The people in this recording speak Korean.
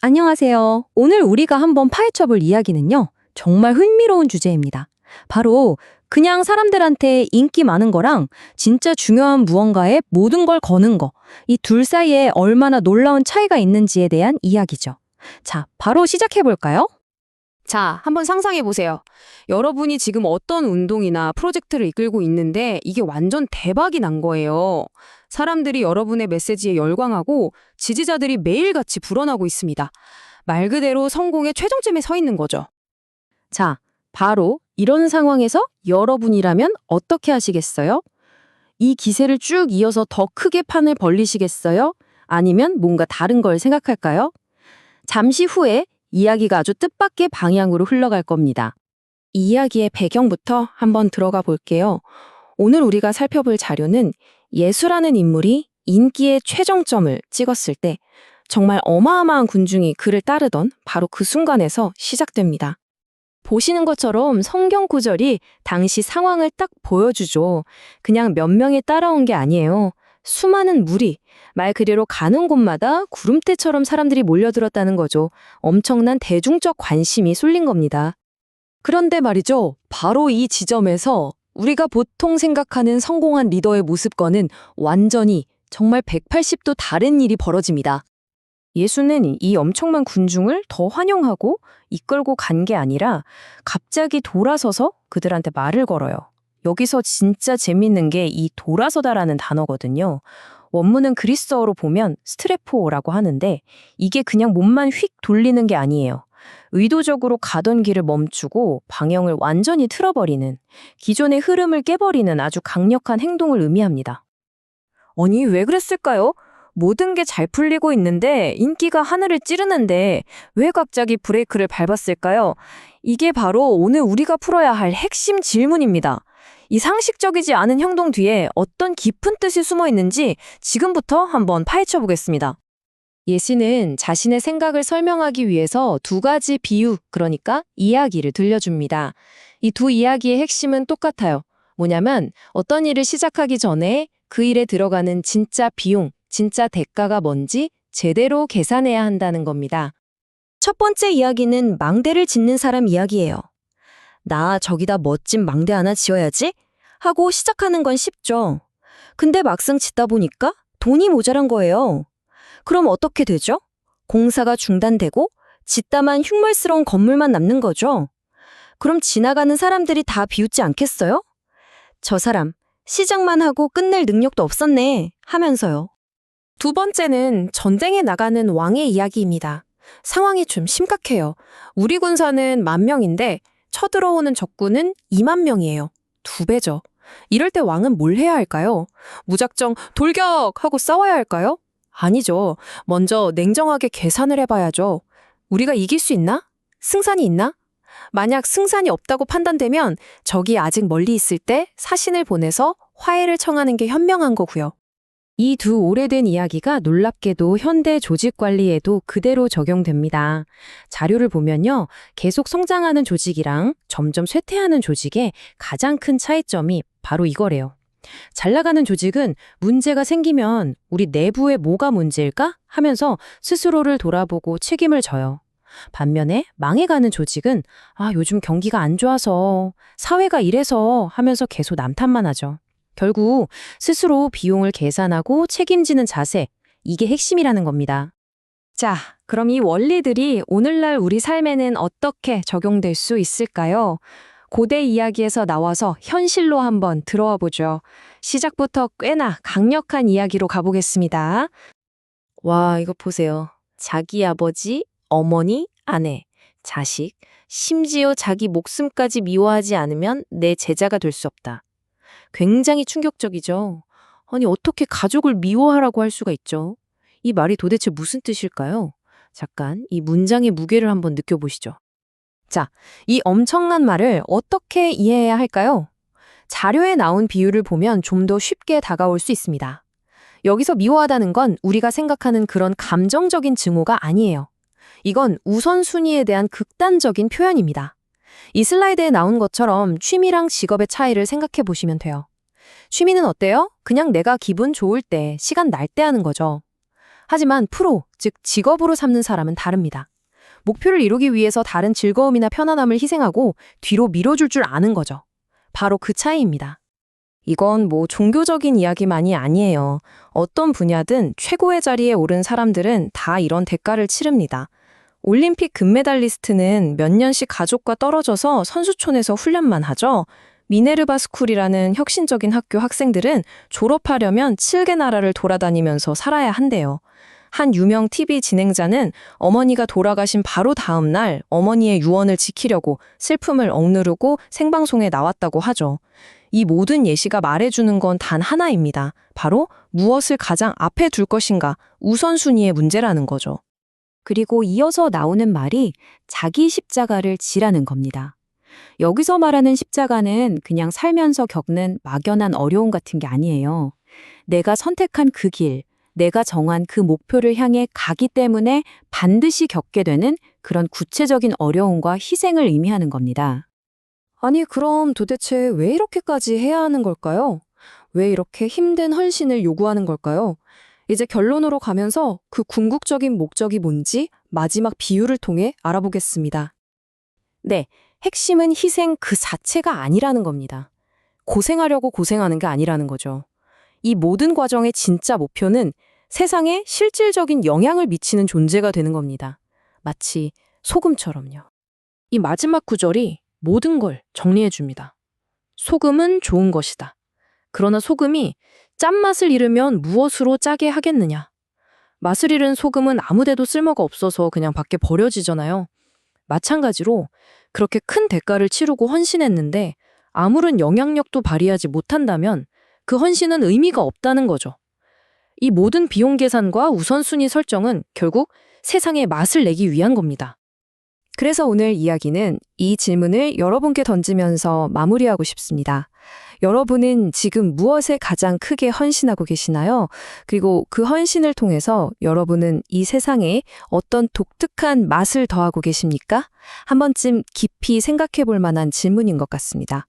안녕하세요. 오늘 우리가 한번 파헤쳐 볼 이야기는요, 정말 흥미로운 주제입니다. 바로 그냥 사람들한테 인기 많은 거랑 진짜 중요한 무언가에 모든 걸 거는 거, 이 둘 사이에 얼마나 놀라운 차이가 있는지에 대한 이야기죠. 자, 바로 시작해 볼까요? 자, 한번 상상해 보세요. 여러분이 지금 어떤 운동이나 프로젝트를 이끌고 있는데 이게 완전 대박이 난 거예요. 사람들이 여러분의 메시지에 열광하고 지지자들이 매일같이 불어나고 있습니다. 말 그대로 성공의 최정점에 서 있는 거죠. 자, 바로 이런 상황에서 여러분이라면 어떻게 하시겠어요? 이 기세를 쭉 이어서 더 크게 판을 벌리시겠어요? 아니면 뭔가 다른 걸 생각할까요? 잠시 후에 이야기가 아주 뜻밖의 방향으로 흘러갈 겁니다. 이 이야기의 배경부터 한번 들어가 볼게요. 오늘 우리가 살펴볼 자료는 예수라는 인물이 인기의 최정점을 찍었을 때 정말 어마어마한 군중이 그를 따르던 바로 그 순간에서 시작됩니다. 보시는 것처럼 성경 구절이 당시 상황을 딱 보여주죠. 그냥 몇 명이 따라온 게 아니에요. 수많은 무리, 말 그대로 가는 곳마다 구름대처럼 사람들이 몰려들었다는 거죠. 엄청난 대중적 관심이 쏠린 겁니다. 그런데 말이죠. 바로 이 지점에서 우리가 보통 생각하는 성공한 리더의 모습과는 완전히 정말 180도 다른 일이 벌어집니다. 예수는 이 엄청난 군중을 더 환영하고 이끌고 간 게 아니라 갑자기 돌아서서 그들한테 말을 걸어요. 여기서 진짜 재밌는 게 이 돌아서다라는 단어거든요. 원문은 그리스어로 보면 스트레포라고 하는데 이게 그냥 몸만 휙 돌리는 게 아니에요. 의도적으로 가던 길을 멈추고 방향을 완전히 틀어버리는, 기존의 흐름을 깨버리는 아주 강력한 행동을 의미합니다. 아니, 왜 그랬을까요? 모든 게 잘 풀리고 있는데 인기가 하늘을 찌르는데 왜 갑자기 브레이크를 밟았을까요? 이게 바로 오늘 우리가 풀어야 할 핵심 질문입니다. 이 상식적이지 않은 행동 뒤에 어떤 깊은 뜻이 숨어 있는지 지금부터 한번 파헤쳐 보겠습니다. 예시는 자신의 생각을 설명하기 위해서 두 가지 비유, 그러니까 이야기를 들려줍니다. 이 두 이야기의 핵심은 똑같아요. 뭐냐면 어떤 일을 시작하기 전에 그 일에 들어가는 진짜 비용, 진짜 대가가 뭔지 제대로 계산해야 한다는 겁니다. 첫 번째 이야기는 망대를 짓는 사람 이야기예요. 나 저기다 멋진 망대 하나 지어야지 하고 시작하는 건 쉽죠. 근데 막상 짓다 보니까 돈이 모자란 거예요. 그럼 어떻게 되죠? 공사가 중단되고 짓다만 흉물스러운 건물만 남는 거죠. 그럼 지나가는 사람들이 다 비웃지 않겠어요? 저 사람 시작만 하고 끝낼 능력도 없었네 하면서요. 두 번째는 전쟁에 나가는 왕의 이야기입니다. 상황이 좀 심각해요. 우리 군사는 10,000명인데 쳐들어오는 적군은 20,000명이에요. 2배죠. 이럴 때 왕은 뭘 해야 할까요? 무작정 돌격하고 싸워야 할까요? 아니죠. 먼저 냉정하게 계산을 해봐야죠. 우리가 이길 수 있나? 승산이 있나? 만약 승산이 없다고 판단되면 적이 아직 멀리 있을 때 사신을 보내서 화해를 청하는 게 현명한 거고요. 이 두 오래된 이야기가 놀랍게도 현대 조직 관리에도 그대로 적용됩니다. 자료를 보면요. 계속 성장하는 조직이랑 점점 쇠퇴하는 조직의 가장 큰 차이점이 바로 이거래요. 잘 나가는 조직은 문제가 생기면 우리 내부에 뭐가 문제일까 하면서 스스로를 돌아보고 책임을 져요. 반면에 망해가는 조직은 요즘 경기가 안 좋아서 사회가 이래서 하면서 계속 남탓만 하죠. 결국 스스로 비용을 계산하고 책임지는 자세, 이게 핵심이라는 겁니다. 자, 그럼 이 원리들이 오늘날 우리 삶에는 어떻게 적용될 수 있을까요? 고대 이야기에서 나와서 현실로 한번 들어와 보죠. 시작부터 꽤나 강력한 이야기로 가보겠습니다. 와, 이거 보세요. 자기 아버지, 어머니, 아내, 자식, 심지어 자기 목숨까지 미워하지 않으면 내 제자가 될 수 없다. 굉장히 충격적이죠. 아니, 어떻게 가족을 미워하라고 할 수가 있죠? 이 말이 도대체 무슨 뜻일까요? 잠깐 이 문장의 무게를 한번 느껴보시죠. 자, 이 엄청난 말을 어떻게 이해해야 할까요? 자료에 나온 비유를 보면 좀 더 쉽게 다가올 수 있습니다. 여기서 미워하다는 건 우리가 생각하는 그런 감정적인 증오가 아니에요. 이건 우선순위에 대한 극단적인 표현입니다. 이 슬라이드에 나온 것처럼 취미랑 직업의 차이를 생각해 보시면 돼요. 취미는 어때요? 그냥 내가 기분 좋을 때, 시간 날 때 하는 거죠. 하지만 프로, 즉 직업으로 삼는 사람은 다릅니다. 목표를 이루기 위해서 다른 즐거움이나 편안함을 희생하고 뒤로 밀어줄 줄 아는 거죠. 바로 그 차이입니다. 이건 뭐 종교적인 이야기만이 아니에요. 어떤 분야든 최고의 자리에 오른 사람들은 다 이런 대가를 치릅니다. 올림픽 금메달리스트는 몇 년씩 가족과 떨어져서 선수촌에서 훈련만 하죠. 미네르바 스쿨이라는 혁신적인 학교 학생들은 졸업하려면 7개 나라를 돌아다니면서 살아야 한대요. 한 유명 TV 진행자는 어머니가 돌아가신 바로 다음 날 어머니의 유언을 지키려고 슬픔을 억누르고 생방송에 나왔다고 하죠. 이 모든 예시가 말해주는 건 단 하나입니다. 바로 무엇을 가장 앞에 둘 것인가, 우선순위의 문제라는 거죠. 그리고 이어서 나오는 말이 자기 십자가를 지라는 겁니다. 여기서 말하는 십자가는 그냥 살면서 겪는 막연한 어려움 같은 게 아니에요. 내가 선택한 그 길, 내가 정한 그 목표를 향해 가기 때문에 반드시 겪게 되는 그런 구체적인 어려움과 희생을 의미하는 겁니다. 아니, 그럼 도대체 왜 이렇게까지 해야 하는 걸까요? 왜 이렇게 힘든 헌신을 요구하는 걸까요? 이제 결론으로 가면서 그 궁극적인 목적이 뭔지 마지막 비유를 통해 알아보겠습니다. 네, 핵심은 희생 그 자체가 아니라는 겁니다. 고생하려고 고생하는 게 아니라는 거죠. 이 모든 과정의 진짜 목표는 세상에 실질적인 영향을 미치는 존재가 되는 겁니다. 마치 소금처럼요. 이 마지막 구절이 모든 걸 정리해 줍니다. 소금은 좋은 것이다. 그러나 소금이 짠맛을 잃으면 무엇으로 짜게 하겠느냐. 맛을 잃은 소금은 아무데도 쓸모가 없어서 그냥 밖에 버려지잖아요. 마찬가지로 그렇게 큰 대가를 치르고 헌신했는데 아무런 영향력도 발휘하지 못한다면 그 헌신은 의미가 없다는 거죠. 이 모든 비용 계산과 우선순위 설정은 결국 세상에 맛을 내기 위한 겁니다. 그래서 오늘 이야기는 이 질문을 여러분께 던지면서 마무리하고 싶습니다. 여러분은 지금 무엇에 가장 크게 헌신하고 계시나요? 그리고 그 헌신을 통해서 여러분은 이 세상에 어떤 독특한 맛을 더하고 계십니까? 한 번쯤 깊이 생각해 볼 만한 질문인 것 같습니다.